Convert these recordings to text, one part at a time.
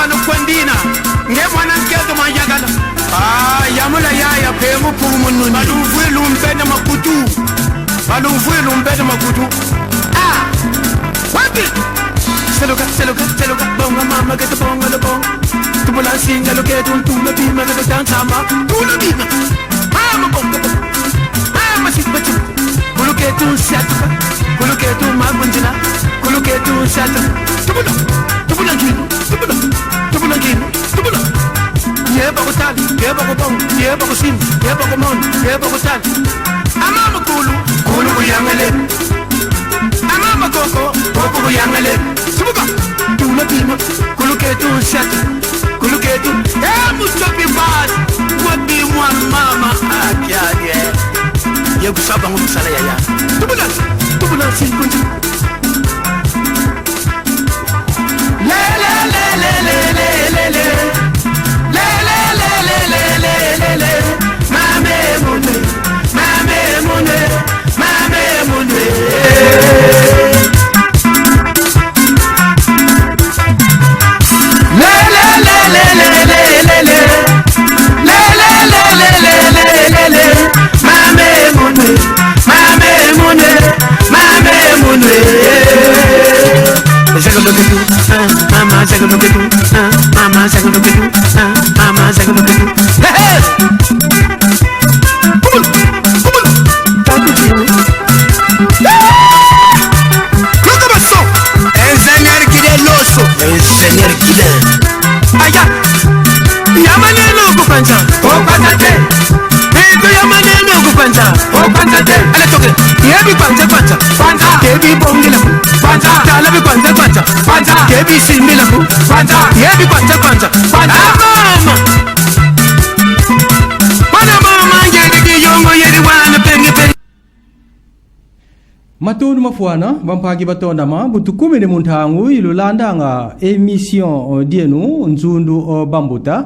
wanu kwendina nge mwana nkezo manjagala yamula yaya pemu pumununi balumfwe lumpenda makutu wapi seluka bonga mama que te ponga le bon tu la singa lo que tu me bima que te danza ma tu lo bima mama bonga mama si bachu kulo que tu satu kulo que tu ma bunjina kulo que tu satu tu bula ye ba ko tali ye ba ko bon ye ba ko sim ye ba ko mon ye ba ko tali amama kulu ku yangale amama koko ku yangale subuka tu la bima kulu que tu satu kulu que tu mucho bi bad wadi mwa mama akiaje ye kusaba ngusala yaya tu bula sin kunji le mama say look at you mama say look at you mama say look at you enseñar quiere loso enseñar quiere allá yamane no kupanza opanate edo yamane no kupanza opanate ala toke yebi panza yebi bongila panza talabi panza yebi simila panza yebi panza mama ngeke yongo yedi wana pengi Matonu mafuana bampagi batonda ma butukumi ni muntangu ilulanda nga emission dienu nzundu bambuta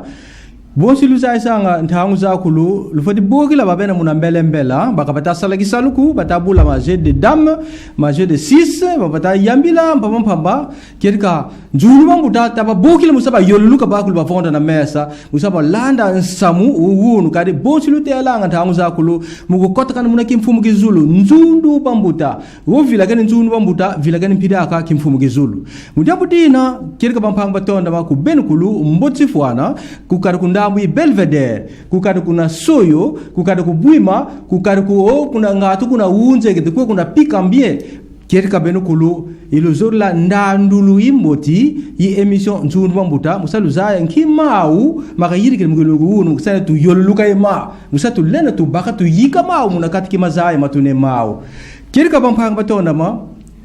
bonsi lusa isanga ntangu za kulu lufati bogi la babena muna mbela bakapata salaki saluku batabula ma jeu de dame ma jeu de 6 babata yambila mpamba kirika nzundu bambuta taba bogi la musaba yoluluka bakulu bafonda na mesa musaba landa nsamu uunu kadi bonsi lutela nga ntangu za kulu mukukota kana muna kimfumu kizulu nzundu bambuta wo vila gani nzundu bambuta vila gani mpidaka kimfumu kizulu mudabudina kirika bampanga batonda ma kubenu kulu mbotsi fuana kukarukunda Mwi Belvedere, kukadu kuna soyo, kukadu kubwima, kukadu kuna ngatu kuna unze, kukadu kuna pika mbie. Kierika benu kulu iluzorla ndandulu imboti yi emission nzundu bambuta musalu zaya nkimau maka yiri kile mgulugu unu musana tu yoluluka ima musatu lena tu baka tu yika mau munakati kima zaya matune mau. Kierika bampanga batonda ma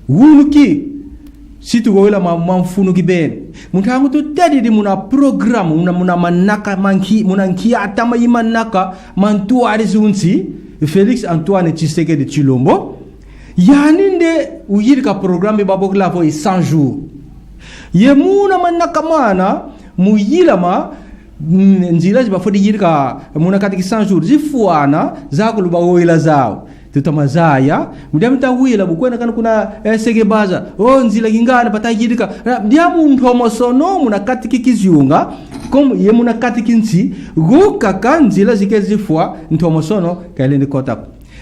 unuki situ goila mamfunu kibeni muntangu tu tadi di muna program muna manaka manki muna nkia atama imanaka mantuari zunsi Felix Antoine Tshisekedi Tshilombo yani nde uyirika programme babokla fo 100 jours ye muna manaka mana muyila ma nzila zibafodi yirika muna katiki 100 jours zifuana zakulu bagoila zao tutamazaya mudamta wila bukwena kana kuna sege baza nzila kingana batayirika ndiamu ntomosono munakatiki kizunga kom ye munakatiki nsi gukaka nzila zikezifwa ntomosono kailende kota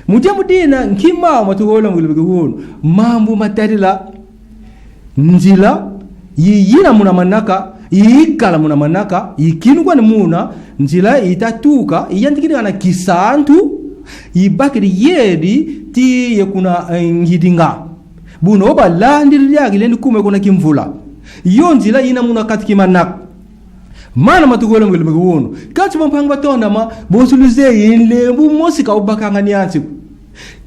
mudina nkima matugola ngulubiguno mambu matarila nzila yiyina muna manaka yikala muna manaka yikinwa ni muna nzila itatuka iyandikira na kisantu ibakiri yedi ti yakuna ngidinga buno balandiri yagile ndikume kuna kimvula yonzila ina muna katiki manak mana matugole ngulumuguno kati bampanga batonda ma bosuluze yinlembu mosika ubakanga nyansi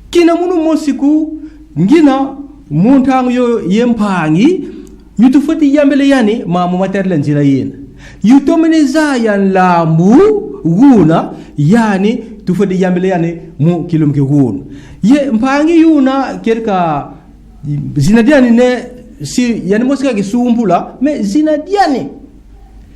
kina munu mosiku ngina muntangu yo yempangi yutufati yambele yani mamu materla nzila yina yutomeniza yan lambu guna yani tufadi yambele yani mu kilom ke gunu ye mpangi yuna kerka zinadiani ne si yani mosika kisumbula me zinadiani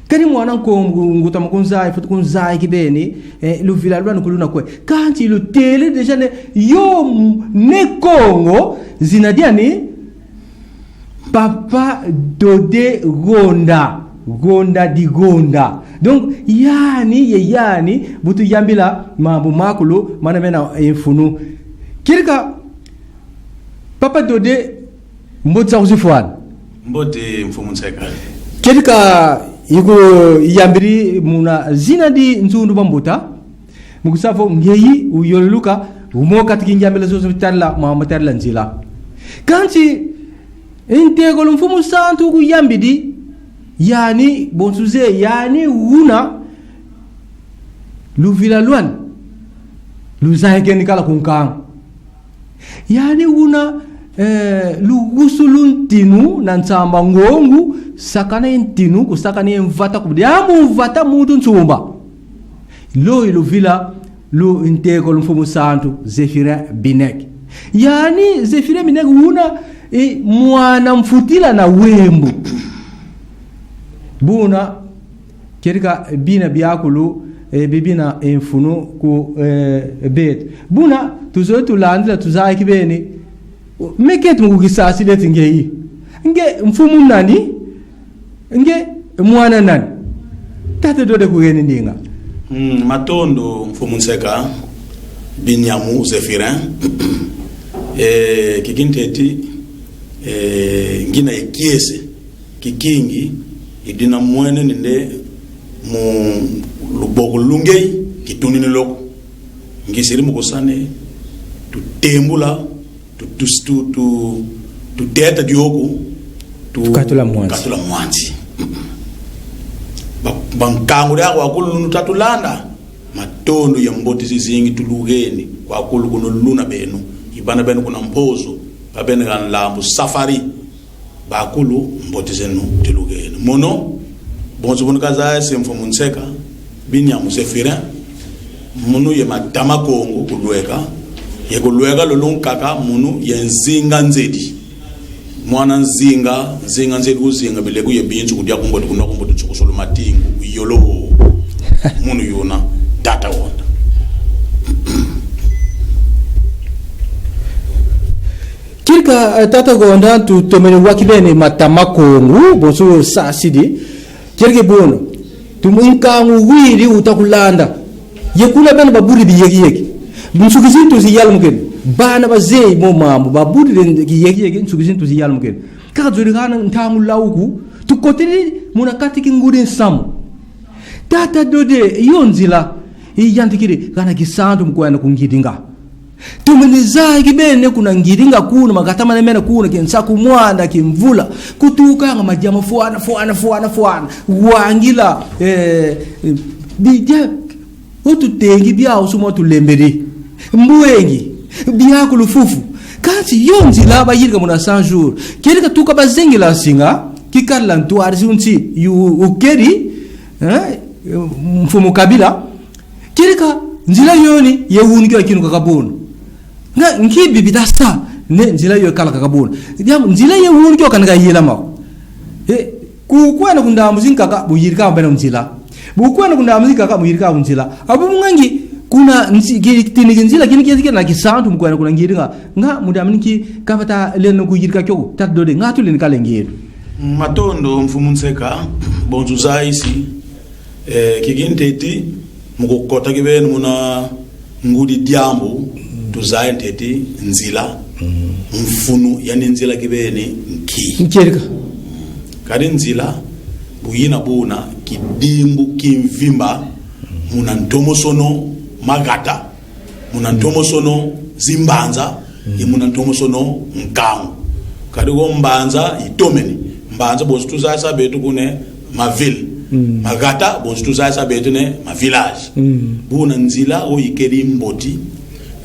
kani mwana ko nguta makunza ifutu kunza kibeni lu vila lwana kuluna kwe kanti lu tele deja ne yo ne Kongo zinadiani Papa Dode Gonda gonda di gonda. Donc yani butu yambila mambo makulu mana mena infunu kirka papa dode mbotsa uzifwan mbote mfumuntseka kirka iko yambiri muna zina di nzundu bambuta mukusafo ngeyi uyoluka umoka tikinjambela zo tarla mama tarla nzila kanti intego mfumu santu ku yambidi yani bonsuze yani una luvila luan luzaike kala kunkang yani una lugusulun tinu nansamba ngongu sakana intinu kusakana emvata kudiamu vata mudu nsumba lo luvila lu intego mfumu santu Zefira Binek yani Zefira Binek una mwana mfutila na wembu buna kerika bina biakulu bibina infunu ku bet buna tuzo tulandila tuzai kibeni meket mukisasi leti ngei nge mfumu nani nge mwana nani tate dode kugeni ndinga matondo mfumu nseka binyamu Zefirin kikinteti ngina ikiese kikingi idina mwene ninde mu luboko lungei kitunini loko ngisiri mukosane tutembula tuteta dioku katula mwanzi bankangu yako akulu nutatulanda matondo ya mboti zizingi tulugeni kwa akulu kuno luna benu ibana benu kuna mpozo babene kan lambu safari bakulu mboti zenu tulugeni mono bonzo bonkaza semfumu nseka binyamu Zefirin munu ye matama kongo kulweka ye kulweka lolunkaka munu ye nzinga nzedi mwana nzinga nzedi uzinga bile kuye binzu kudya kumboti kunokumboti tsukusolo matingu yolo munu yona data wonda kirka tata gonda tu tomene wakibene matama kongo bonso sasidi kirke bono tumunkangu wiri utakulanda yekula bana baburi biyeki nsukizintu ziyalmuken bana bazei mo mambo baburi biyeki nsukizintu ziyalmuken kazuri kana ntangu lauku tukotiri munakati kinguri samu tata dode yonzila iyantikiri kana kisantu mkwana kungidinga tumeniza kibene kuna ngiringa kuna magatama nemena kuna kensaku mwanda kimvula kutuka nga majama fuana wangila bijak otu tengi bia usuma tulemberi mbuengi bia kulufufu kasi yonzi laba yirga muna 100 jours kerika tuka bazengi la singa kikala ntuarzi unti ukeri mfumu Kabila kerika nzila yoni yewungi wakinu kakabunu nga nkibi bidasa ne nzila yo kala kakabuna diam nzila ye wuri kyo kanaga yela ma ku kwana kunda muzinka ka buyirika bana nzila bu kwana kunda muzinka ka buyirika nzila abu mungangi kuna tini nzila kini kiti na kisantu mkwana kuna ngiringa nga mudamniki kapata leno kuyirika kyo tatdode nga tulini kale ngiru matondo mfumu nseka bonzu zaisi kiginteti mukokota kibenu muna ngudi diambu tuzaye nteti nzila mfunu yani nzila kibeni nkirika kari nzila buyina buna kidimbu kimvimba muna ntomosono magata muna ntomosono zimbanza muna ntomosono nkangu kari go mbanza itomeni mbanza bonzi tuzaye sabetu kune maville magata bonzi tuzaye sabetu ne mavillage buna nzila o yikeri mboti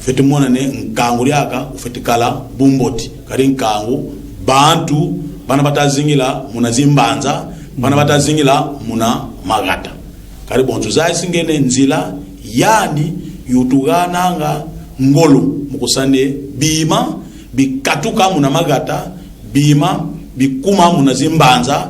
fete mwana ne nkangu lyaka ufete kala bumboti kari nkangu bantu bana batazingila muna zimbanza bana batazingila muna magata kari bonzo zai singene nzila yani yutugananga ngolo mukusane bima bikatuka muna magata bima bikuma muna zimbanza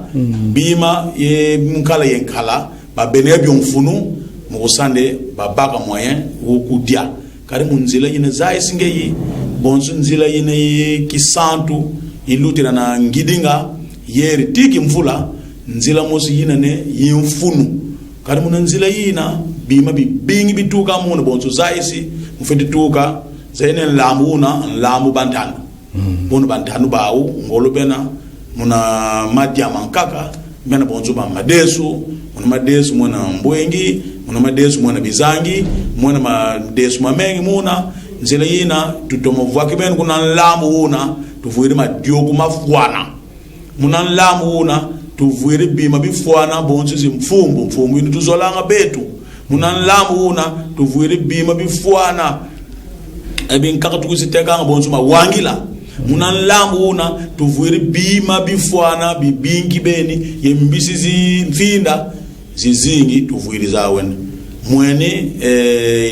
bima ye mukala yenkala babene byomfunu mukusande babaka moyen wokudia kari munzila yine zai singeyi bonzo nzila yine kisantu ilutira na ngidinga yeri tiki mvula nzila mosi yina ne yimfunu kadi muna nzila yina bima bingi bituka muna bonso zaisi mufeti tuka zaine lamu bantanu muna bantanu bawu ngolo bena muna madia mankaka bena bonso ba madesu muna mbwengi muna madesu muna bizangi muna madesu mamengi muna nzila yina tutomo vwaki bena kuna lamu una tuvuiri madioku mafwana muna lamu una tuvuiri bima bifwana bonso mfumbu inu tuzolanga betu muna lamu una tuvuiri bima bifwana ebinkaka tukusitekanga bonso mawangila muna lamu una tuvuiri bima bifwana bibingi beni yembisi zinfinda zizingi tuvuiri zawene mwene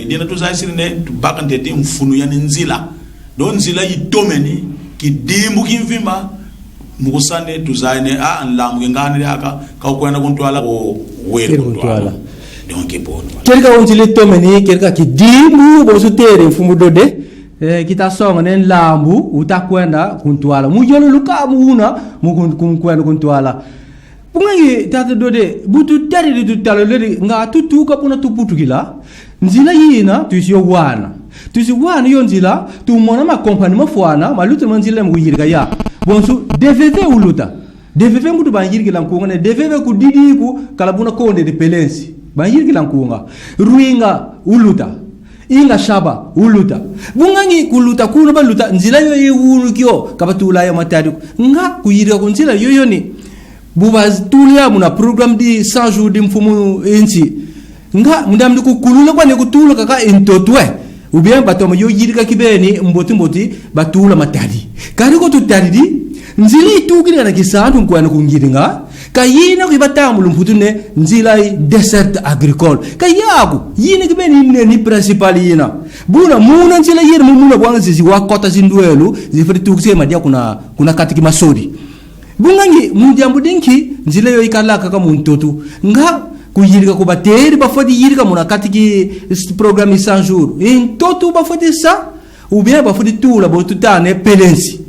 dina tuzaisirine tubaka nteti mfunu yani nzila don nzila yitomeni kidimbu kimvimba mukusane tuzaine nlamu ngani yaka kaukwenda kuntwala ko weru kuntwala donc bon kelka onzile tomeni kelka kidimbu bosutere mfumu dode kita songa ne nlambu utakwenda kuntwala mujolo lukamu una mukunkwenda kuntwala pungangi tata dode butu tari tutalo ledi nga tutuka puna tuputukila nzila yina tuisiyo wana yo nzila tumona makompani mafwana malute manzila muyirga ya bonsu DVV uluta DVV mutu banjirgila nkunga ne DVV ku didiku kalabuna konde de pelensi banjirgila nkunga ruinga uluta inga shaba uluta bungangi kuluta kuno baluta nzila yo yewulukyo kabatula ya matari nga kuyirga kunzila yoyo ni buba tulia muna program di 100 jours di mfumu ensi nga mudamdu kukulula kwa ne kutula kaka intotwe ubien batoma yo yirika kibeni mboti batula matadi kari ko tutadi nzili tukira na kisantu nkwana kungiringa kayina ko batamulu mputune nzila desert agricole kayaku yina kibeni ni principal yina buna muna nzila yira muna bwana zizi wakota zinduelu zifati tukise madia kuna katiki masodi bungangi mujambu dinki nzila yo ikala kaka muntotu nga kuyirika ko bateri bafodi yirika muna katiki programme 100 jours en toto bafodi sa ou bien bafodi tula bo tutane pelensi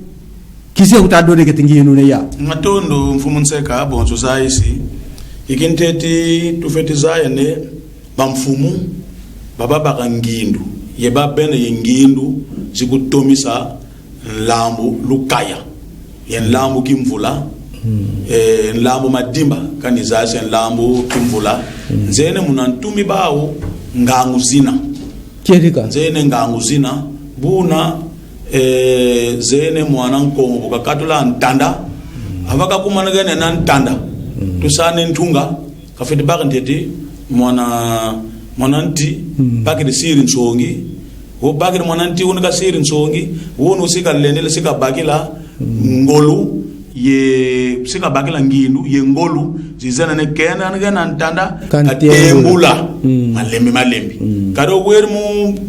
kise utadore ketingi nune ya matondo mfumu nseka bonzo zaisi ikinteti tufeti zayene bamfumu baba bakangindu yeba bene yingindu zikutomisa lambu lukaya yen lambu kimvula nlambu madimba kanizase nlambu kimvula nzene munantumi bawo nganguzina kerika nzene nganguzina buna zene mwana nkongo kakatula ntanda avaka kumana gane na ntanda tusane ntunga kafeti bakanteti mwana nti bakiri siri nsongi wo bakiri mwana nti unika siri nsongi wono sika lenele sika bakila ngolu ye sika bakila ngindu ye ngolu zizana ne kena ngana ntanda katembula malembi kado wermu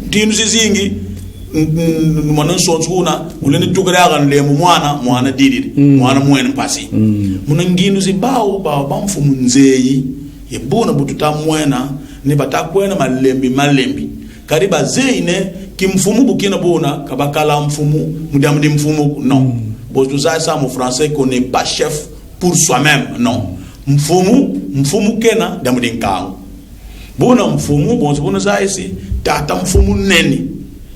tinu zizingi mwana nsonsuna uleni tukiraga nlembu mwana dididi mwana mwene mpasi muna ngindu zibawo ba mfumu nzeyi yebona bututa mwena ne batakwena malembi kariba zeine kimfumu bukina bona kabakala mfumu mudamdi mfumu non botu za ça mon français connaît pas chef pour soi-même non mfumu kena damdi nkangu bona mfumu bonzo bona za isi tata mfumu neni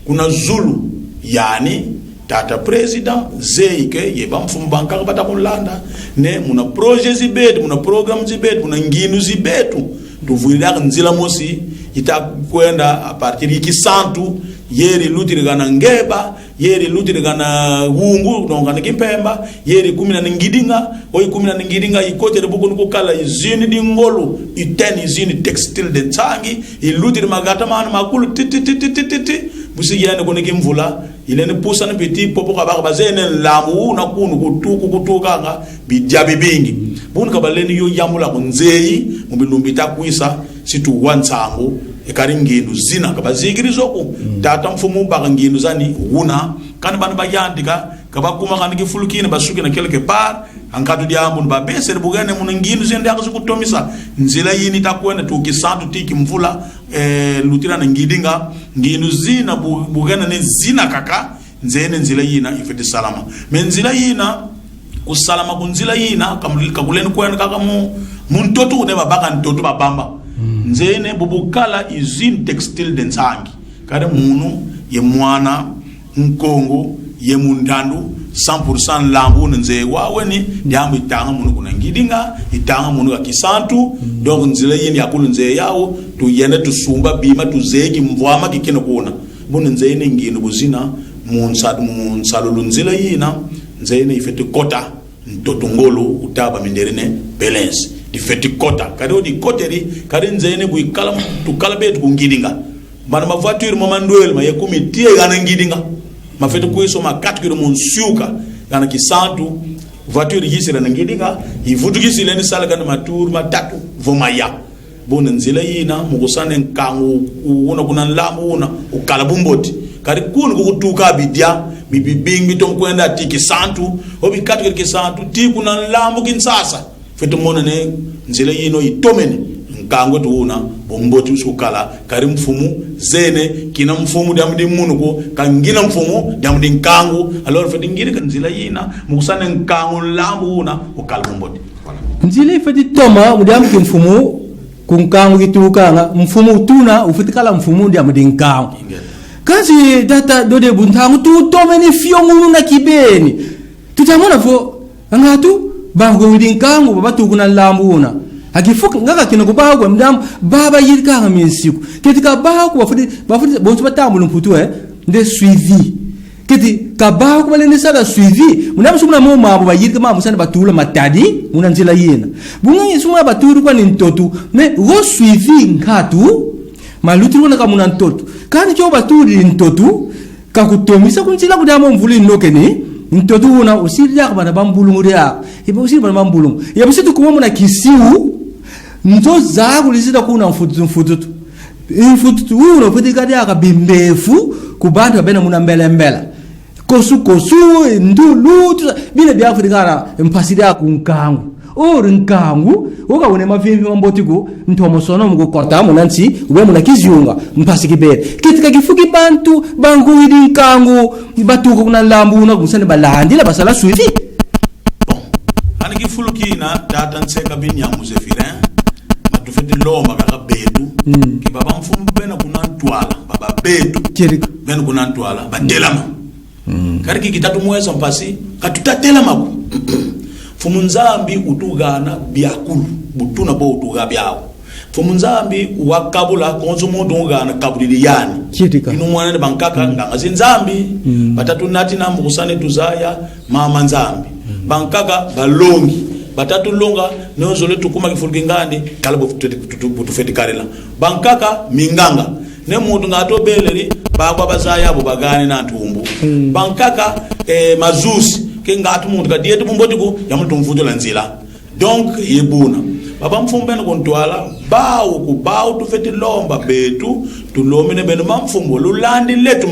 kuna zulu yani tata president zeike yeba mfumu bankaka batakulanda ne muna projet zibetu muna program zibetu muna nginu zibetu tuvuilaka nzila mosi itakwenda a partir y'ikisantu yeri lutirigana ngeba yeri lutirigana wungu nongana kimpemba yeri 10 na ngidinga oyi 10 na ngidinga ikotere buku kukala izini dingolo iteni izini textile de tsangi ilutiri magata mana makulu titi busi yane kone kimvula ilene pusa na peti popo kabaka bazene lamu na kunu kutukanga bijabi bingi bunu kabaleni yo yamula kunzeyi mubilumbita kuisa situ wansangu ekaringindu zina kabazigirizoku data mfumu bakangindu zani una kan ban bayandika kabakuma kan kifulukine basuki na quelque part ankatu diambu ba besere bugane mun ngindu zende akazukutomisa nzila yini takwenda tukisantu tiki mvula lutira na ngidinga ngindu zina bugane ne zina kaka nzene nzila yina ifete salama men nzila yina kusalama kunzila yina kakuleni kwenu kaka muntoto une babaka ntoto babamba nzene bubukala usine textile densangi kare munu ye mwana nkongo ye mundandu 100% lambu nze waweni ndiambo itanga munu kuna ngidinga itanga munu kisantu donc nzila yini yakulu nze yawo tuyende tusumba bima tuzeki mvwama kikene kuna bunu nze ine ngino buzina munsalulu nzila yina nze ine ifete kota ntoto ngolo utaba minderine balance difeti kota kade odi koteri kade nze ine buikala tukala betu kungidinga bana ma voiture mo mandwel ma yakumi tie gana ngidinga ma fete kuiso ma 4 kilo mon suka gana kisantu voiture yisira na ngidinga ivutu kisile ni sala gana matour matatu vomaya bona nzila yina mugusane nkangu una kuna lamu una ukala bumboti kari kunu kutuka bidia bibing bitom kwenda tiki santu obi 4 kilo kisantu ti kuna lamu kinsasa fete mona ne nzila yino itomene nkangu tuuna bomboti usukala kari mfumu zene kina mfumu damdi munuko kangina mfumu damdi nkangu alors fete ngiri kanzila yina mukusane nkangu lambu una ukala bomboti nzila ifati toma mudamu kimfumu kunkangu kitukanga mfumu tuna ufitikala mfumu damdi nkangu kazi data dode buntangu tu tomeni fiongu na kibeni tutamona fo ngatu bango widinkangu babatu kuna lambu una hakifuka ngaka kino kubago mdamu baba yirika ngamensiku ketika bago bafudi bontu batamu mputu nde suivi keti kabago balene sala suivi munamu sumuna mo mabo bayirika mamu sana batula matadi munanzila yena bunga sumuna baturu kwa nintotu me go suivi ngatu malutru na kamuna ntotu kani cyo baturi ntotu kakutomisa kunzila kudamo mvuli nokeni ntotu una usirya kabana bambulunguria ibo usirya bana bambulungu yabusitu kuma muna kisiu nzo zagu lizida kuna mfututu uno futikadi akabimbefu kubantu abena muna mbele kosu ndulu bile bya futikana mpasidi akunkangu ori nkangu ukawone mavimbi mambotiku ntomosono mukukota munansi ube muna kiziunga mpasi kibere kitika kifuki bantu bangu idi nkangu batuko kuna lambu una kusane balandila basala suivi bon ani kifuluki na tata nseka binyamu zefirin matufeti loma kaka betu ki baba mfumu bena kuna ntwala baba betu bena kuna ntwala badelama kariki kitatu mweza mpasi katutatelama ku fumunzambi utugana byakulu butuna bo utuga byawo fumunzambi wakabula konzo muntu ugana kabulili yani inu mwana bankaka nganga zinzambi batatu nati na mukusane tuzaya mama nzambi bankaka balongi batatu longa nozo letu kuma kifulki ngani kalabo tufeti karela bankaka minganga ne muntu ngato beleri bagwa bazaya abo bagane na ntumbu bankaka mazusi ke ngatu muntu kadietu bumbotiko yamuntu mvuto la nzila donc yebuna baba mfumbene kontwala bawo ku bawo tufeti lomba betu tulomene beno mamfumbo lulandi letu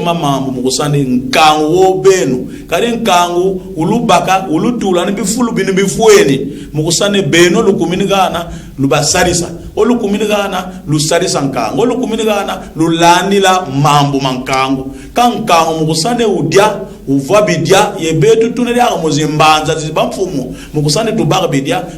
mamambo mukusande nkangu wo benu kali nkangu ulubaka ulutula ni bifulu binu bifweni mukusane beno lukuminigana lubasarisa olukuminigana lusarisa nkangu olukuminigana lulandila mambo mankangu kankangu mukusane udya uva bidya yebetu tunelya muzimbanza zibamfumu mukusane tubaka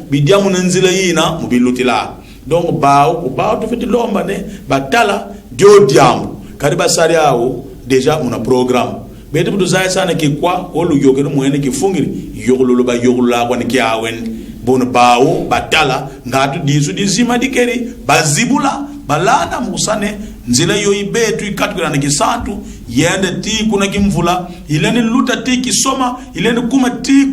bidya munenzila yina mubilutila donc bawo tufeti lomba ne batala diodiamu kariba sari awo deja muna program betu mutuzaya sana kikwa olu yogere mwene kifungiri yogulu ba yogula kwa nikiawen bono bawo batala ngatu dizu dizima dikeri bazibula balanda mukusane nzila yo ibetu ikatukira na kisantu yende ti kuna kimvula ileni luta ti kisoma ileni kuma ti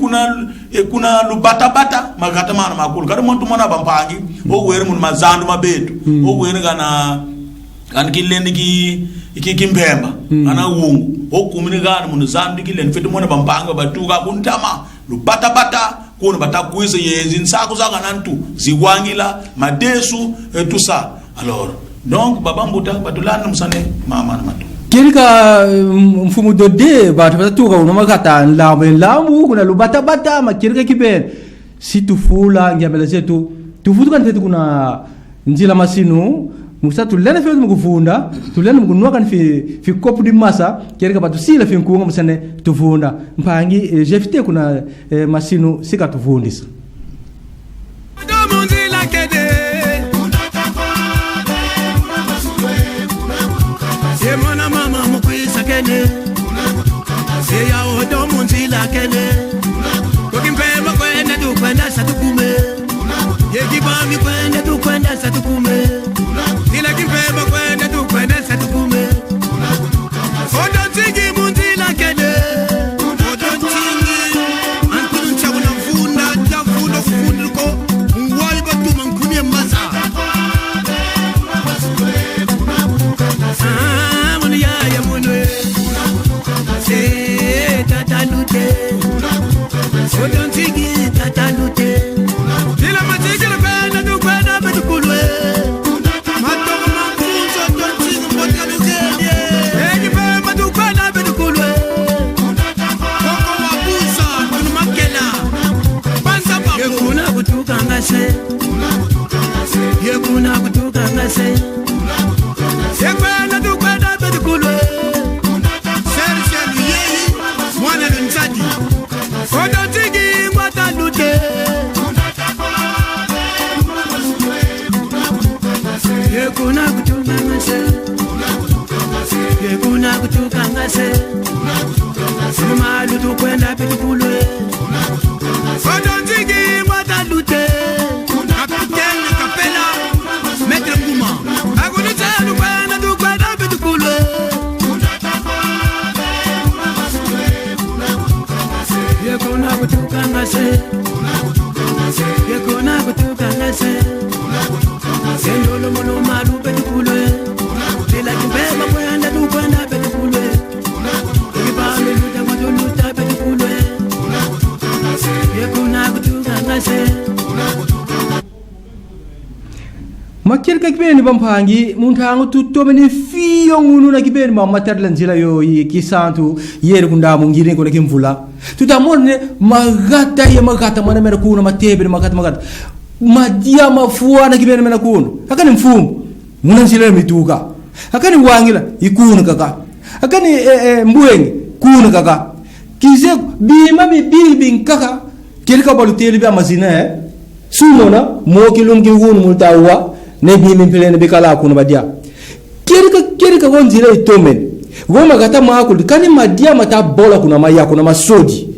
kuna lubata magata mana makulu kari muntu mwana bampangi ogwere mun mazandu mabetu ogwere kana kileni ki kimpemba kana wungu okumini kana mun zandu kileni fetu mwana bampanga batuka kuntama lubata kuna batakuise yezi nsako zaka nantu ziwangila madesu tusa alors donc baba mbuta batulana musane mama na matu kirika mfumu dode batu batatuka unomakata lambu kuna lubata makirika kiben si tufula ngiambela zetu tufutuka ntetu kuna njila masinu musa tulene fe mukufunda tulene mukunwa kan fi kopu di masa kereka batu sila fi nkunga musane tufunda mpangi jefite kuna masinu sika tufundisa makirka kibeni bampangi muntangu tutomeni fiyo ngunu na kibeni ma materlan zila yo kisantu yere kunda mungire ko kimvula tutamone magata mana mera kuna matebe magata madia mafua na kibeni mena kuno akani mfumu muna zila mituka akani wangila ikuna kaka akani mbuenge kuna kaka kize bima bibi kaka kirka balu teli ba mazina sumona mo kilum ki wunu mutawa ne bimi pelene bikala kuna badia kirika gonzira itomen goma kata makul kani madia mata bola kuna maya kuna masodi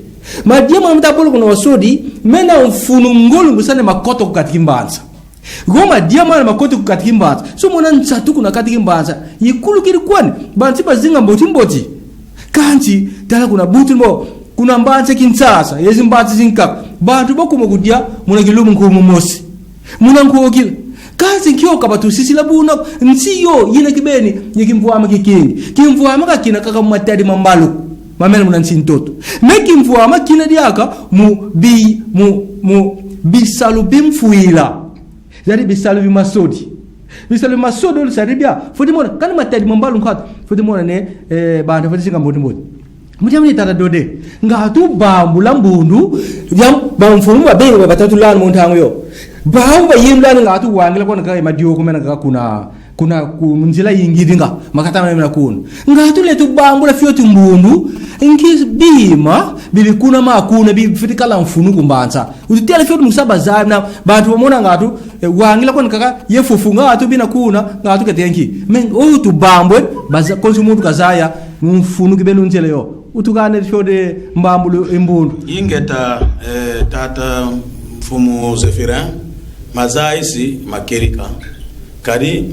madia mata bola kuna masodi mena mfunu ngolu musane makoto kukatikimbanza goma dia mwana makoto kukatikimbanza so mona nsatu kuna katikimbanza yikulu kiri kwani banti bazinga mboti kanti tala kuna butumbo kuna mbanze kinsasa yezi mbanze zinka bantu bokuma kudia muna kilumu nkumu mosi muna nkogila kazi nkyo kabatu sisi labuna nsiyo yina kibeni yikimvuama kikingi kimvuama kakina kaka matadi mambalu mamela muna nsintoto mekimvuama kina diaka mu bisalu bimfuila zari bisalu bimasodi ol saribia fodi mona kan matadi mambalu nkat fodi mona ne banda fodi singa mbodi mujamni tara dode ngatu bambula mbundu yam bamfumu babe batatu lan montango yo bawa yimla ngatu wangila kona kai madio kumena kuna kunzila yingidinga makata mena kuna ngatu letu bambula fiotu mbundu ngis bima bibi kuna makuna bibi fitikala mfunu kumbanza utitela fiotu musaba zana bantu bomona ngatu wangila kona kaka yefufu ngatu bina kuna ngatu ketenki men o tu bambwe baza konsumuntu kazaya mfunu kibenu nzele yo utukane fyode mbambulu imbundu ingeta tata mfumu Zefirin mazaisi makerika kari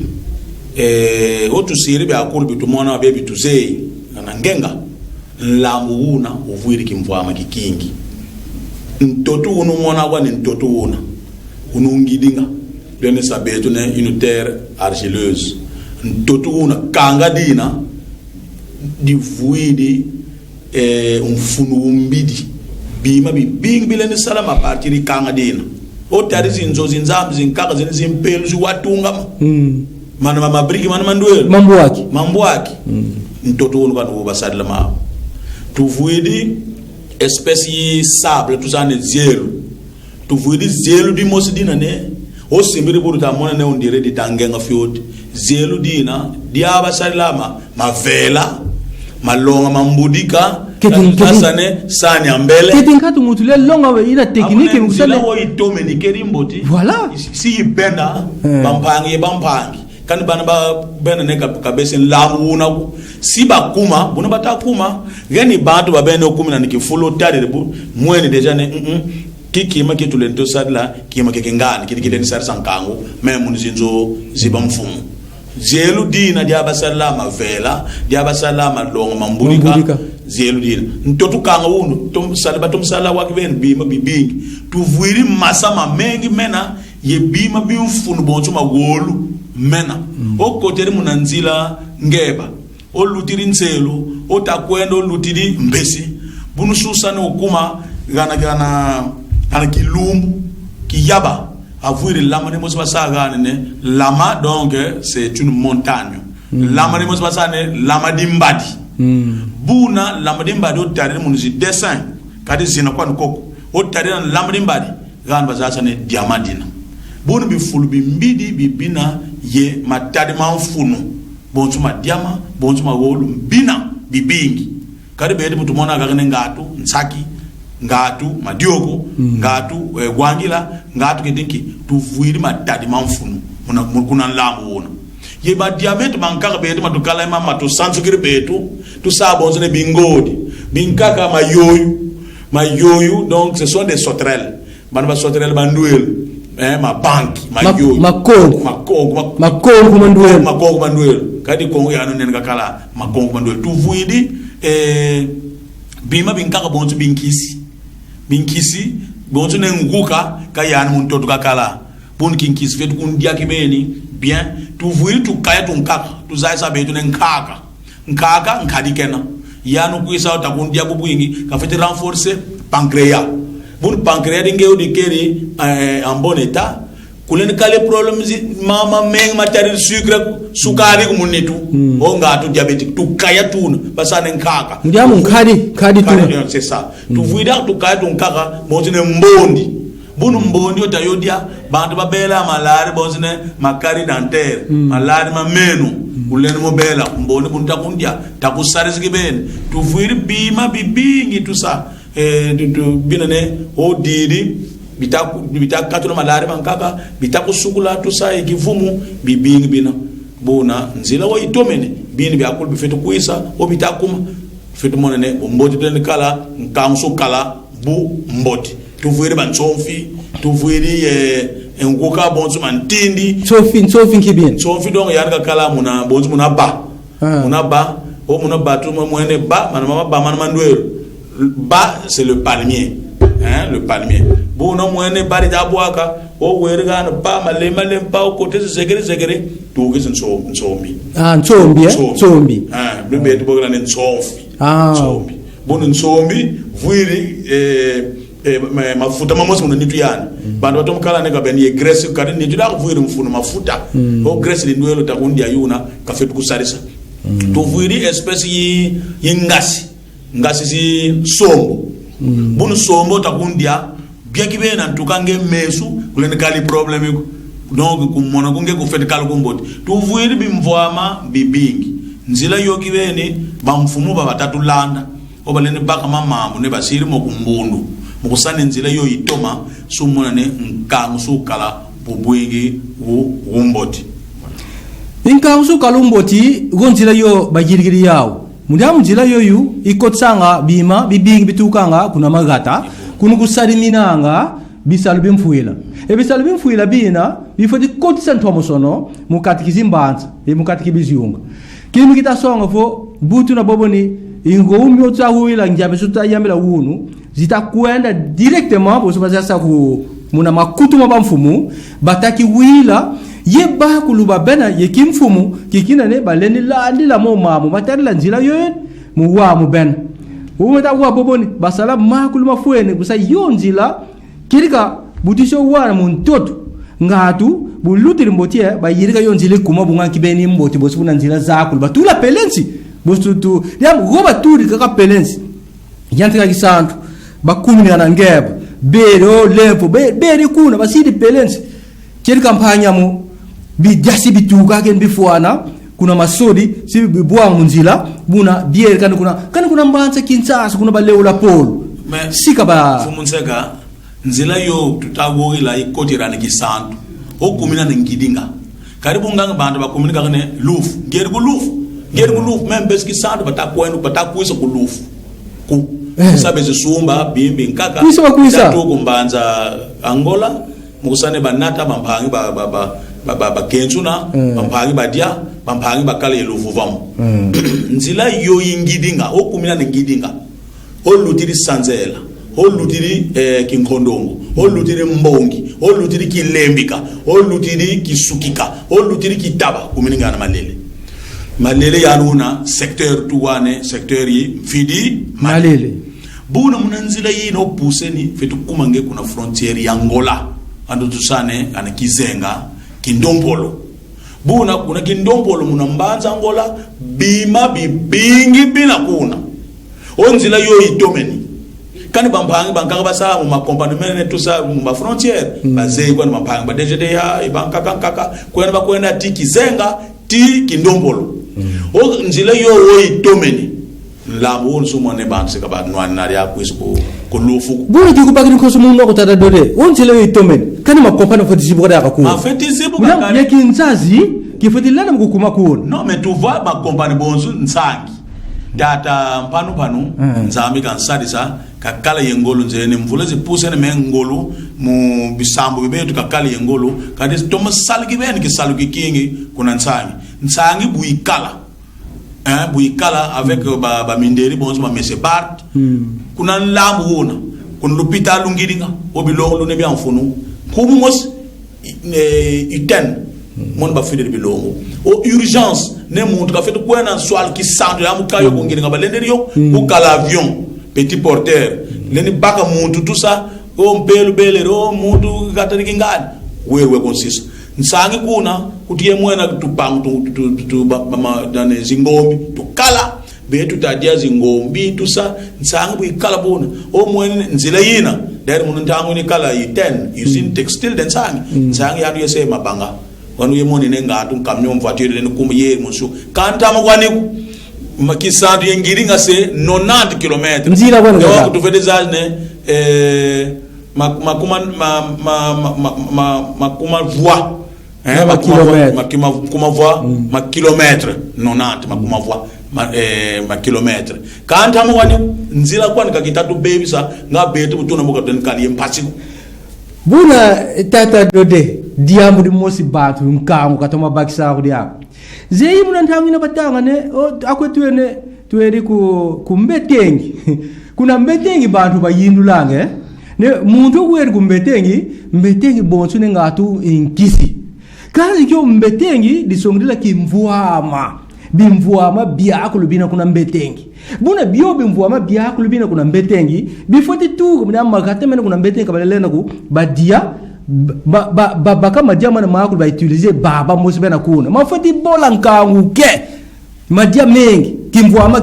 otu siri bya akuru bitumona bebi tuzei na ngenga lambu una uvuiri kimvama kikingi ntotu unu mona wa ni ntotu una unungidinga dene sabetu ne une terre argileuse ntotu una kanga dina divuidi umfunu umbidi bima bibing bilene salama partiri kanga dina o tarizi nzo zinzam zinkaka zimpelu ziwatunga mana mama brigi mana manduel mambo waki ntoto wonu kanu basadla ma tuvuidi espèce sable tuzane zelu di mosidina ne o simbiri buruta mona ne ondire di tangenga fioti zelu dina diaba salama mavela malonga mambudika kasane sani ambele ketinkatu mutule longa we ina technique musale wo itome ni kerimboti voilà si ibenda bampangi kan bana ba bena ne kabese lamuna si bakuma buna batakuma gani bantu ba bena okuma na kifulo tade bu mwene deja ne kikima kitulento sadla kima kekengani kidikideni sar sankango meme munizinzo zibamfumu zelu dina diaba salama vela diaba salama longa mambulika zelu dina ntotu kanga uno tom sala wakben bima bibingi tuvuiri masama mengi mena ye bima bimfunu bonzo magolu mena okotere munanzila ngeba olutiri nselu otakwenda olutiri mbesi bunu susane okuma gana kilumbu kiyaba avouer lama ne mos basaga ne lama donc c'est une montagne lama ne mos basane lama dimbadi buna lama dimbadi o tare mun si dessin kadi zina kwa nkoko o tare lama dimbadi gan bazasa ne diamadina buna bi fulu bi mbidi bi bina ye matadi manfunu bonzuma diama bonzuma wolu bina bibingi kadi be mutu mona ga ne ngatu nsaki ngatu madioko ngatu gwangila ngatu kedinki tuvuiri matadi manfunu muna kuna lamu wona ye ba diamètre bankaka betu matukala mama to sansukiri betu tu sabonze ne bingodi binkaka mayoyu donc ce sont des sauterelles ba sauterelles banduel ma banki mayoyu makongo manduel kadi kongo ya no nenga kala makongo manduel tuvuiri bima binkaka bonzo binkisi bonzo ne nguka kayana mun totu kakala bon kinkisi fetu kun diaki beni bien tu vuiri tu kaya tu nkaka tu zaisa betu ne nkaka nkadikena yanu kuisa ta kun diaku buingi ka fete renforcer pancréas bon pancréas dingeu de keri en bon état kulen kale problème mama meng matériel sucre sukari kumunitu o ngatu diabétique tu kaya tuna basane nkaka ndiamu nkadi tuna c'est ça tu vuiri tu kaya tu nkaka bonzo ne mbondi bunu mbondi otayodia bantu babela malari bonzine makari dentaire malari mamenu ulene mobela mbondi bunu takundia takusari zikibeni tuvuiri bima bibingi tusa tu binane odiri bitakatuna malari mankaka bitakusukula tusa ikivumu bibingi bina bona nzila wa itomene bini byakulu bifetu kuisa obitakuma fetu monene mboti tene kala nkamso kala bu mboti tuvuiri bantsomfi tuvuiri nguka bonzo mantindi tsofi kibien tsofi donc yarga kala muna bonzo muna ba tu mwene ba mama ba mana manduel ba c'est le palmier le palmier bono mwene bari dabwaka o werga na ba malema lempa o kote zegere tu gesen nsombi nsombi bebe tu bogla ne nsombi bono nsombi vuiri mafuta mamosi muna nitu yani bandu batom kala nega ben ye graisse kadi ni juda vuiri mfunu mafuta o graisse li nduelo takundi ayuna kafetu kusarisa to vuiri espèce yi ngasi si sombo bunu sombo takundia biaki be na tukange mesu kulene kali problème ko donc kumona kunge ku fet kala kumboti to vuiri bimvwama bibingi nzila yoki bene bamfumu batatulanda obalene baka mamamu ne basiri mokumbundu mukusane nzila yo itoma sumuna ne nkangu sukala bubwingi wumboti inkangu sukala umboti gonzila yo bagirigiri yawo mundamu nzila yo yu ikotsanga bima bibingi bitukanga kuna magata kunu kusaliminanga bisalu bimfuila ebisalu bimfuila bina bifoti kotisa ntwamusono mukati kizimbanza mukati kibizyunga kimi kitasonga fo butu na boboni ingo umyo tsahuila njabe suta yambela wunu zitakwenda directement bo sobazasa ku muna makutu mabamfumu bataki wila yeba kuluba bena yekimfumu kikina ne baleni la mo mamu batari la njila yo muwa mu ben umeta wa boboni basala makulu mafuene busa yonjila kirika butisho wana muntoto ngatu bulutiri mbotie bayirika yonjile kuma bunga kibeni mboti bosuna njila zakulu batula pelensi bostutu yam goba turi kaka pelensi yantika kisantu bakumi na ngeba bero lempo beri kuna basidi pelensi kiri kampanya mu bidasi bituka ken bifuana kuna masodi si buang munzila buna bier kan kuna mbanza Kinshasa kuna baleula polo sika ba fumunzeka nzila yo tutagorila ikotirana kisantu okumina ngidinga karibu nganga bantu bakomunika ne lufu ngeri ku lufu members kisantu batakwisa ku lufu ku sabe zisumba bimbi nkaka kuisa kumbanza Angola mukusane banata bampangi ba kensuna bampangi badia bampangi bakala yelufu vamo nzila yo ingidinga okumina ngidinga olutiri sanzela olutiri kinkhondongo olutiri mbongi olutiri kilembika olutiri kisukika olutiri kitaba kuminingana malele yanuna secteur tuwane secteur yi fidi malele buna munanzila yino puseni fetu kumange kuna frontiere ya Angola ando tusane ana kizenga kindompolo buna kuna kindompolo munambanza Angola bima bibingi bina kuna onzila yo itomeni kani bampangi bankaka basa mu makompanimene tusa mu frontiere bazei kwa bampangi ba DGDA bankaka kwenda bakwenda tikizenga ti kindompolo o nzila yo wo itomeni lambo onsumo ne bank sika ba nwanari akwisi ko lufu buna tikubakini ko sumu no kutata dode onzila yo itomeni kani makompani foti sibuka ya kakuru afeti sibuka kani ya Kinshasa kifutilana mkukuma kuona no mais tu vois makompani bonzu nsangi data panu nzambi kan sadisa kakala yengolo nzene mvula zipusene mengolo mu bisambo bibetu kakala yengolo kadi tomo salgi ben ki salgi kingi kuna nsangi buikala avec ba minderi bonzo ma mese bart kuna lambu hona kuna l'hôpital ngidinga obilongo ne bi anfunu kumos iten mon ba fidel bilongo o urgence ne montre ka fait kwena swal ki santo ya mukayo ko ngidinga ba lenderi yo ko kala avion petit porteur leni baka muntu tout ça o mbelu belero muntu gatari kingani wewe consist nsangi kuna kutiye mwena tupang tu dane zingombi tukala betu tadia zingombi tusa nsangi buikala bona o mwene nzila yina dari munu ntangu ni kala yi10 using textile den nsangi yanu yese mabanga wanu yemoni nenga camion voiture ne kuma ye musu kanta magwaniku makisandu yengiringa se 90 km nzira bwana yo kutufedeza ne makuma voix ma kilomètre 90 makuma voix ma kilomètre kanta mwani nzira kwani kakitatu baby sa nga betu butuna muka den kali empasi buna tata dode diambu di mosi batu nkamu katoma bakisa ko dia zeyi muna ntamina batanga ne akwetwene tweri ku mbetengi kuna mbetengi bantu bayindulange ne muntu kweri ku mbetengi bonsu ne ngatu inkisi kazi kyo mbetengi disongdila kimvuama bimvuama biakulu bina kuna mbetengi buna bio bimvuama biakulu bina kuna mbetengi bifoti tu mna magate mena kuna mbetengi kabalelena ku badia baka madia mana makulu ba utiliser baba mosibena kuna mafoti bola nkangu ke madia mengi kimvuama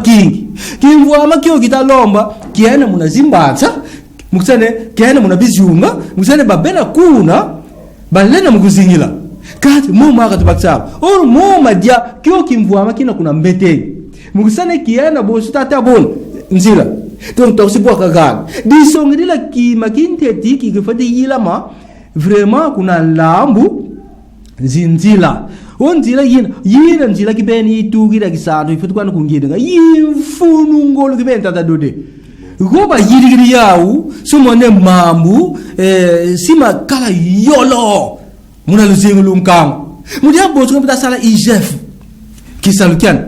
kyo kitalomba kiana muna zimbanza mukusane kiana muna bizunga mukusane babena kuna balena mukuzingila kati mo maka tubaksa or mo madia kyo kimvuama kina kuna mbete mukusane kiana bosu tata bon nzila donc toksi bwa kagana disongdila ki makinteti ki gifadi yilama vraiment kuna lambu zinzila onzila yina nzila kibeni itugira kisano ifatu kwa kungidinga yifunu ngolo kibeni tata dode goba yirigiri yawu sumone mambu sima kala yolo muna luzingu nkang mudia bosu ngapita sala igef kisalukian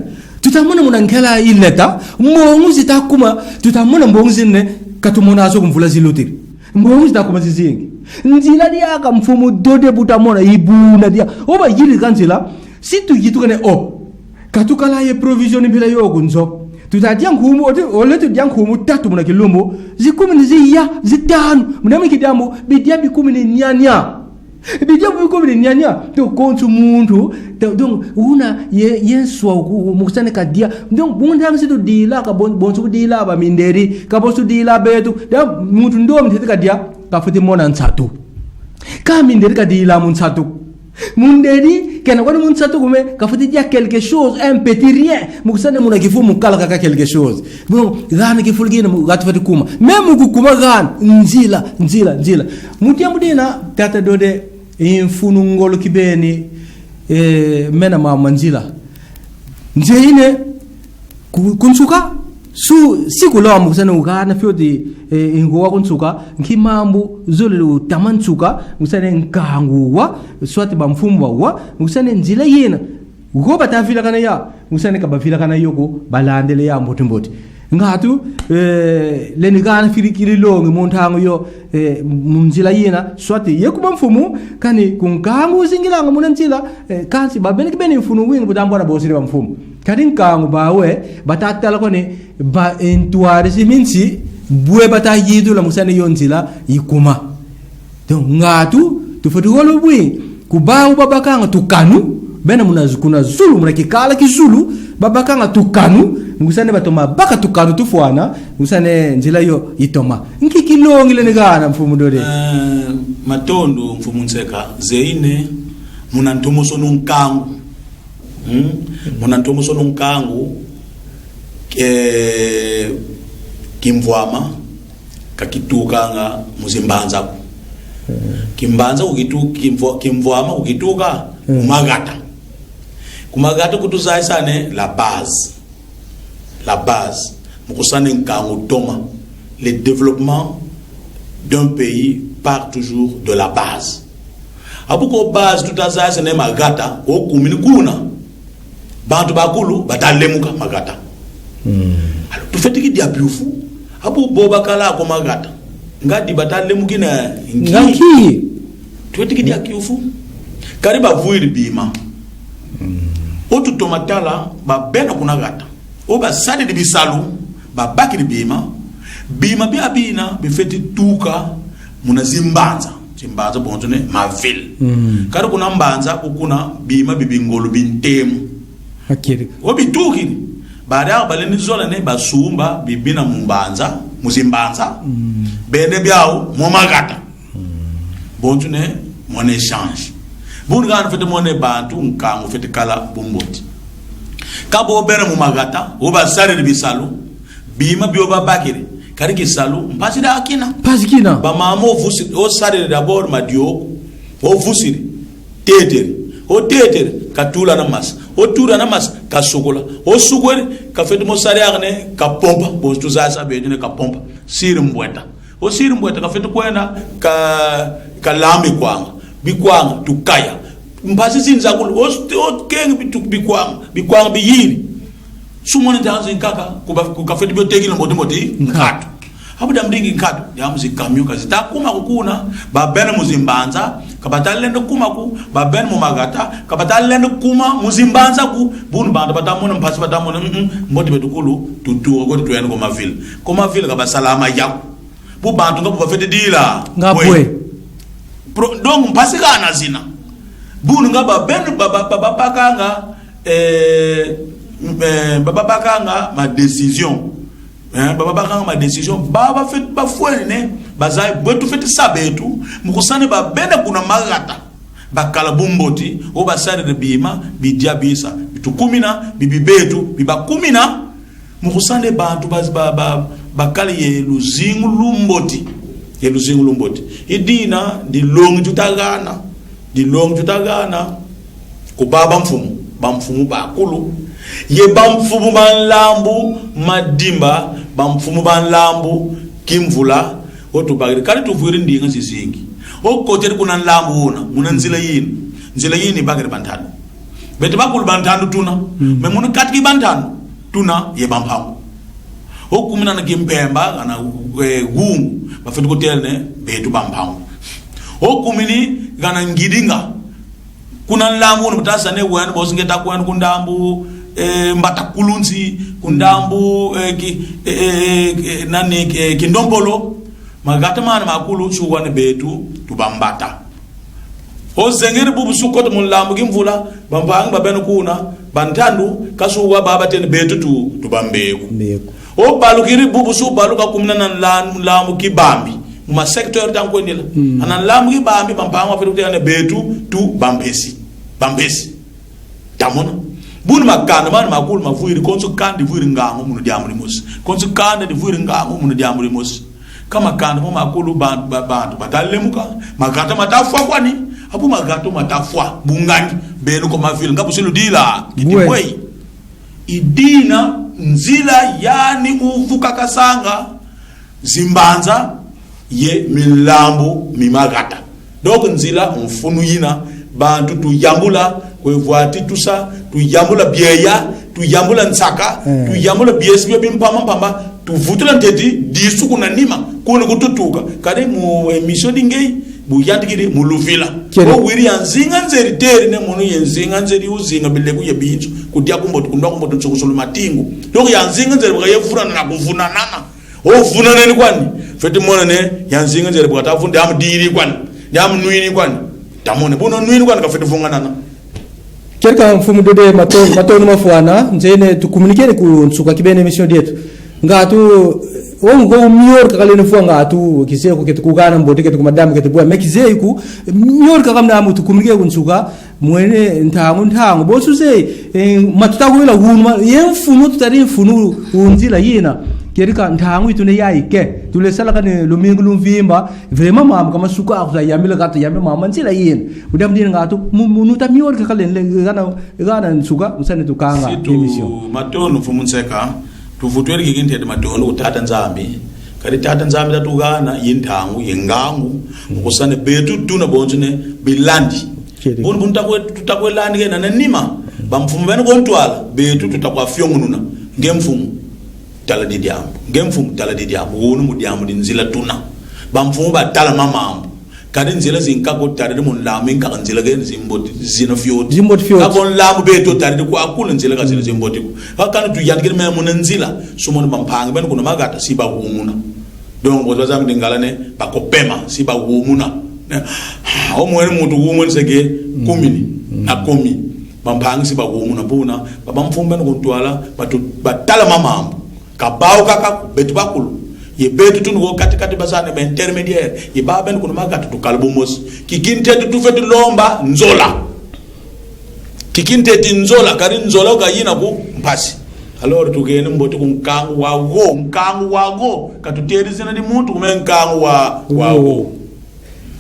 tutamona muna nkela ileta mbongu zitakuma tutamona mbongu zinne katumona aso kumvula zilutiri mbongu zitakuma zizingi nzila dia ka mfumu dode butamona ibuna dia oba yiri kanzila situ yitukane katukala ye provision bila yogunzo tutadia nkumu oletu dia nkumu tatu muna kilombo zikumi niziya zitanu muna mikidambo bidia bikumi ni nyanya bidia bikumi ni nyanya to kontu muntu donc una yenswa mukusane kadia donc bunda msitu dila ka bonsu dila ba minderi ka bonsu dila betu da muntu ndo mtete kadia kafuti mona nsatu ka minderi kadila mun satu Mundedi kena kwani munsato kume kafuti dia quelque chose un petit rien mukusane muna kifu mukala kaka quelque chose bon gana kifu gina mugatu fati kuma même kukuma gana nzila mutia mudina tata dode infunu ngolo kibeni mena mama nzila nzeine kunsuka su sikulawa mukusane ugana fyodi ingowa kunsuka nkimambu zolelu tamansuka musane nkanguwa swati bamfumba wa musane nzila yena go batafila kana ya musane kabafila kana yoko balandele ya mbotimboti ngatu leni kana firikiri longi montango yo munzila yena swati yekuba mfumu kani kunkangu zingilanga munanzila kansi babene kibeni mfunu wingi budambora bosiri bamfumu kadi nkangu bawe batatala kone ba entuare siminsi bue bata yidu la musane yonzila yikuma donc ngatu tufatuholo bui kubawu babakanga tukanu bena munazukuna zulu munakikala kizulu babakanga tukanu musane batoma baka tukanu tufuana musane nzila yo itoma nkikilongi lenegana mfumu dode matondo mfumu nseka zeine munantomoso nunkangu munantomoso nunkangu kimvwama kakitukanga muzimbanza kimbanza kimvwama ukituka kumagata kutuzaisane la base mukusane nkangu toma le développement d'un pays part toujours de la base abuko base tutazaisane magata okumini kuna bantu bakulu batalemuka magata alors tufetiki dia biufu abu boba kala ko magata ngadi batale mukina ngaki tufetiki dia kiufu kariba vuiri bima otu tomatala ba bena kuna gata oba sadi de bisalu ba bakiri bima bi abina bifeti tuka munazimbanza chimbanza bonzone maville kari kuna mbanza ukuna bima bibingolo bintemu akiri obituki baada baleni zola ne basumba bibina mumbanza muzimbanza bende byao momagata bonzone mon échange bungan fete mone bantu nkangu fete kala bumboti kabo bere mumagata oba sare bisalu bima bioba bakiri kari kisalu mpasida akina pasikina ba mamo vusi o sare d'abord madio o vusi tetere o tetere katula na mas o tura na mas ka sokola o sugore ka fete mo sare agne ka pompa bo tuzaza be dine ka pompa sir mbweta o sir mbweta ka fete kwenda ka lami kwanga bikwanga tukaya mpasi sinza kulu o keng bikwanga biyiri sumone tanzi nkaka ku fete bioteki no moti nkatu abuda mdingi nkatu ya muzi kamyo kazita kuma kukuna babene muzimbanza kabatalendo kuma ku babene mumagata kabatalendo kuma muzimbanza ku bunu banda batamona mpasi batamona mboti betukulu tutu ko tuyana ko maville kabasalama yako bu bantu ngabu bafete dila ngabwe donc mpasi kana zina bunu ngaba benu babakanga babakanga ma décision babakanga ma décision baba fait ba fwene bazai botu fait sabetu mukusane ba benda kuna magata bakala bumboti o basare de bima bidiabisa bitukumina bibibetu bibakumina mukusane bantu bakali ye luzingu lumboti idina di long tutagana ko baba mfumu bakulu ye bamfumu banlambu madimba bamfumu banlambu kimvula oto bagiri kali tuvuri ndinga zizingi okotere kuna nlambu una muna nzila yini bagiri bantano bete bakulu bantano tuna me muna katiki bantano tuna ye bamphamu okumina na kimpemba ana gungu bafetu kotelne betu bamphamu okumini gana ngidinga kuna nlambu mutasa ne wena bosingeta kwenu kundambu mbata kulunzi kundambu kindombolo magata mana makulu chuwane betu tubambata o zengeri bubu sukoto mulambu kimvula bambangi babeno kuna bantandu kasuwa baba tene betu tubambeku o balukiri bubu su baluka kumna na lamu kibambi uma secteur tanko ndila anan lamu gi bambi bampanga fetu te ane betu tu bambesi tamona bun makanda man makul mavuiri konso kandi vuiri ngango munu diamuri mos konso kandi di vuiri ngango munu diamuri mos kama kandi mo makulu bantu batalemuka magata matafwa kwani abu magato matafwa bungani benu ko mavil ngabu selu dila kitibwei idina nzila yani uvuka kasanga zimbanza ye milambo mimagata donc nzila mfunu yina bantu tuyambula kwevuati tusa tuyambula bieya tuyambula nsaka tuyambula biesbia bimpamba tuvutula nteti disu kuna nima kuna kututuka kade mu emission dingei buyandikire muluvila ko wiri yanzinga nzeri teri ne munu yenzinga nzeri uzinga bile kuye binzo kudia kumbo ntsokusulu matingu donc yanzinga nzeri bukayevurana na kuvunanana ovunana ni kwani feti mona ne yanzinga nzeri bukatafunde amdiri kwani yamnuini kwani tamone bono nuini kwani kafeti funganana Quelqu'un mfumu dode matonu mafuana nzene tukomunikere ku nsuka kibene emission dietu ngatu ongo mior kakale nfuwa ngatu kise ko ketu kugana mbote ketu madam ketu bwa mekize ku mior kakamna mutu komunikere ku nsuka mwene ntango bosuse matuta kuila hunuma yemfumu tutari mfunu unzila yina kerika ntango itune yaike tule sala kane lumingu lumvimba vraiment mama kama suka akuza yamila gata yamila mama nzila yina udam dina ngatu munuta mior kakale gana nsuka usane tukanga emission matonu mfumu nseka tuvutwele kikinte de matonu utata nzambi kali tata nzambi tatugana yintangu yengangu ukusane betu tuna bonjene bilandi bunu tutakwelandi ke nanima bamfumu bene kontwala betu tutakwa fyongununa ngemfumu tala didiambu wonu mudiambu dinzila tuna bamfumu batala mamambu kadi nzila zinkako tari mun lamu inka nzila gen zimboti zina fioti kabon lamu beto tari ko akula nzila ka zina zimboti hakana tu yandikir me mun nzila sumon bampanga ben kuno magata siba wumuna donc bo zazam dingala ne bakopema siba wumuna o mwere mutu wumun sege komini na komi bampanga siba wumuna buna babamfumbe no kontwala batala mamambu kabao kaka betu bakulu ye betu tunu kati basane be intermédiaire ye baben kuno magatu to kalbumos kikinte tu fetu lomba nzola kikinte ti nzola kari nzola ga yina ku mpasi alors tu gene mboti ku nkangu wago katuteri zina di muntu kume nkangu wago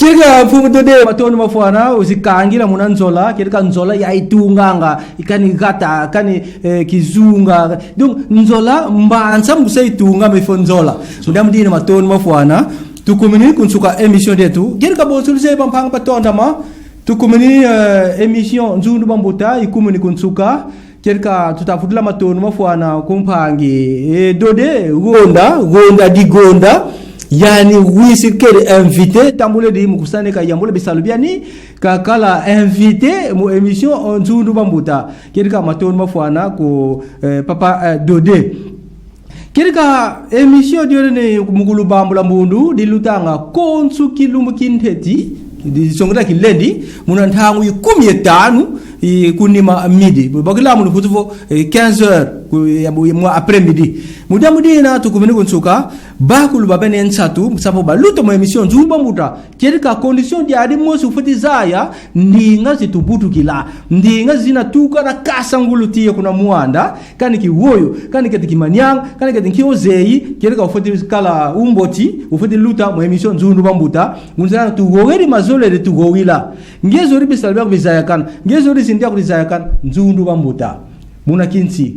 Kirga mfumu dode matonu mafuana usikangira muna nzola kirga nzola ya itunganga ikani gata kani kizunga donc nzola mbanza mbusa itunga mefo nzola mudam dina matonu mafuana tukumini kunsuka emission detu kirga bosulse bampanga patonda ma tukumini emission nzundu bambuta ikumini kunsuka kirga tutafudula matonu mafuana kumpangi dode gonda di gonda yani wisi kere invité tambule di mukusane ka yambule bisalubiani ka kala invité mu émission nzundu bambuta kirika matonu mafuana ko papa dode kirika émission dione mugulu bambula mbundu dilutanga konsu kilumu kinteti di songra kilendi munantangu 15 kunima midi bakila mu futuvo 15h mu après midi mudamudi na tukumene kunsuka bakulu babene nsatu sapo baluto mu emission nzumba muta kirika condition di adi mosu futizaya ndinga zitubutukila ndinga zina tuka na kasangulutie kuna muanda kaniki woyo kaniki tikimanyang kaniki tikiozei kirika ufutikala umboti ufuti luta mu emission nzumba muta munzana tugogeri mazole de tugowila ngezo ribisalba bizaya kan ngezo risindia kuzaya kan nzundu bambuta muna kinsi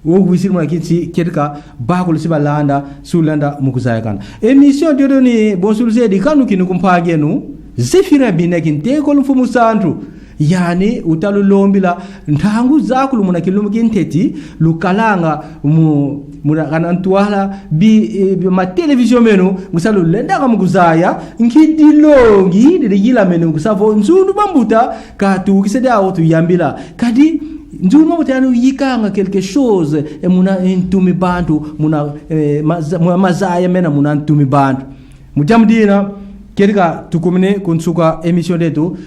wo wisir muna kinsi kirika bakulu sibalanda sulanda mukuzaya kan emission diodo ni bonsulse di kanu kinu kumpagenu zefira binekin tekol mfumu santu yani utalu lombila ntangu zakulu muna kilumu kinteti lukalanga muna kanantwala bi ma television menu musalu lenda kamukuzaya nkidilongi de yila menu kusavo nzundu bambuta katu kiseda otu yambila kadi nzundu bambuta yanu yikanga quelque chose muna ntumi bantu muna mazaya mena muna ntumi bantu mujamdina kerika tukumene kunsuka emission detu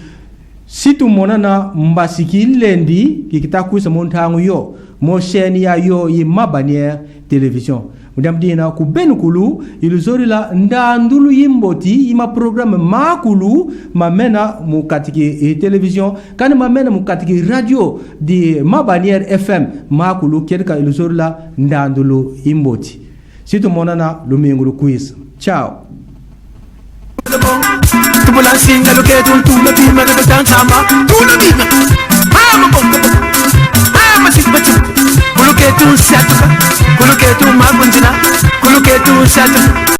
situ mona na mbasiki lendi kikitakuisa montangu yo mo chaîne ya yo yi mabanière télévision udamdina ku benukulu iluzori la ndandulu yimboti ima programme makulu mamena mu katiki television kan mamena mu katiki radio di Mabanière FM makulu kerka iluzori la ndandulu yimboti situ monana lumingulu quiz ciao Tubulan singa lo ke dun tula bima de tan sama tula bima ama bongo ama sipati kulu ke tu satu kulu ke tu magunjina kulu ke tu satu